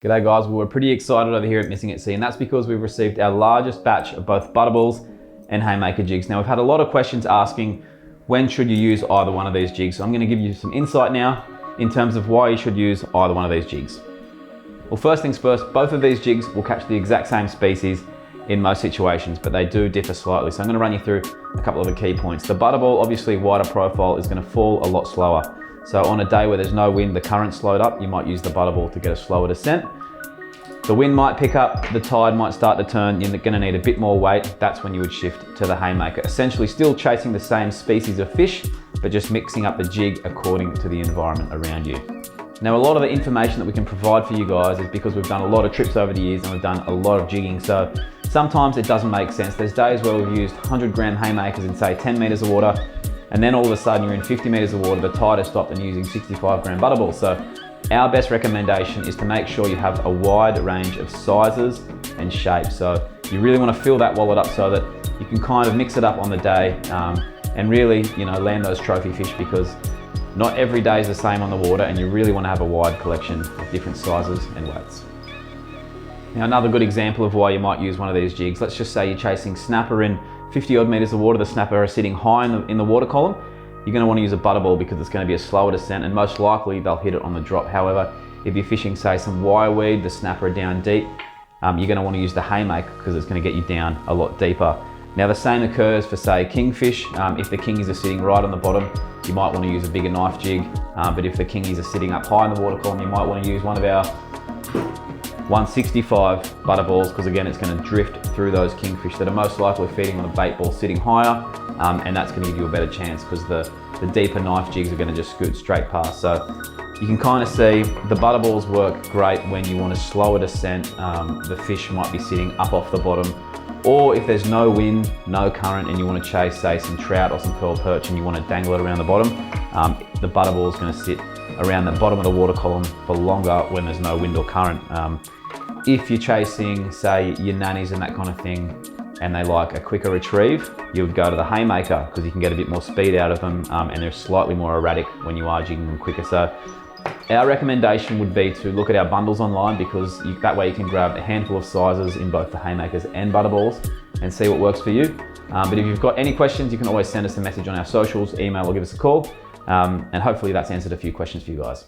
G'day guys, well, we're pretty excited over here at Missing at Sea, and that's because we've received our largest batch of both ButterBalls and Haymaker jigs. Now we've had a lot of questions asking when should you use either one of these jigs. So I'm going to give you some insight now in terms of why you should use either one of these jigs. Well, first things first, both of these jigs will catch the exact same species in most situations, but they do differ slightly. So I'm going to run you through a couple of the key points. The ButterBall, obviously wider profile, is going to fall a lot slower. So on a day where there's no wind, the current's slowed up, you might use the ButterBall to get a slower descent. The wind might pick up, the tide might start to turn, you're gonna need a bit more weight. That's when you would shift to the Haymaker. Essentially still chasing the same species of fish, but just mixing up the jig according to the environment around you. Now, a lot of the information that we can provide for you guys is because we've done a lot of trips over the years and we've done a lot of jigging. So sometimes it doesn't make sense. There's days where we've used 100-gram Haymakers in say 10 meters of water, and then all of a sudden you're in 50 meters of water, the tide has stopped, and using 65-gram ButterBalls. So our best recommendation is to make sure you have a wide range of sizes and shapes. So you really want to fill that wallet up so that you can kind of mix it up on the day and really, land those trophy fish, because not every day is the same on the water, and you really want to have a wide collection of different sizes and weights. Now, another good example of why you might use one of these jigs, let's just say you're chasing snapper in 50 odd meters of water, the snapper are sitting high in the water column. You're going to want to use a ButterBall because it's going to be a slower descent, and most likely they'll hit it on the drop. However, if you're fishing say some wire weed, the snapper are down deep, you're going to want to use the Haymaker because it's going to get you down a lot deeper. Now the same occurs for say kingfish. If the kingies are sitting right on the bottom, you might want to use a bigger knife jig, but if the kingies are sitting up high in the water column, you might want to use one of our 165 ButterBalls, because again, it's going to drift through those kingfish that are most likely feeding on a bait ball sitting higher, and that's going to give you a better chance because the deeper knife jigs are going to just scoot straight past. So you can kind of see the ButterBalls work great when you want a slower descent. The fish might be sitting up off the bottom, or if there's no wind, no current, and you want to chase say some trout or some pearl perch and you want to dangle it around the bottom, the ButterBall is going to sit around the bottom of the water column for longer when there's no wind or current. If you're chasing, say, your nannies and that kind of thing, and they like a quicker retrieve, you would go to the Haymaker because you can get a bit more speed out of them, and they're slightly more erratic when you are jigging them quicker. So our recommendation would be to look at our bundles online, because that way you can grab a handful of sizes in both the Haymakers and ButterBalls and see what works for you. But if you've got any questions, you can always send us a message on our socials, email, or give us a call. And hopefully that's answered a few questions for you guys.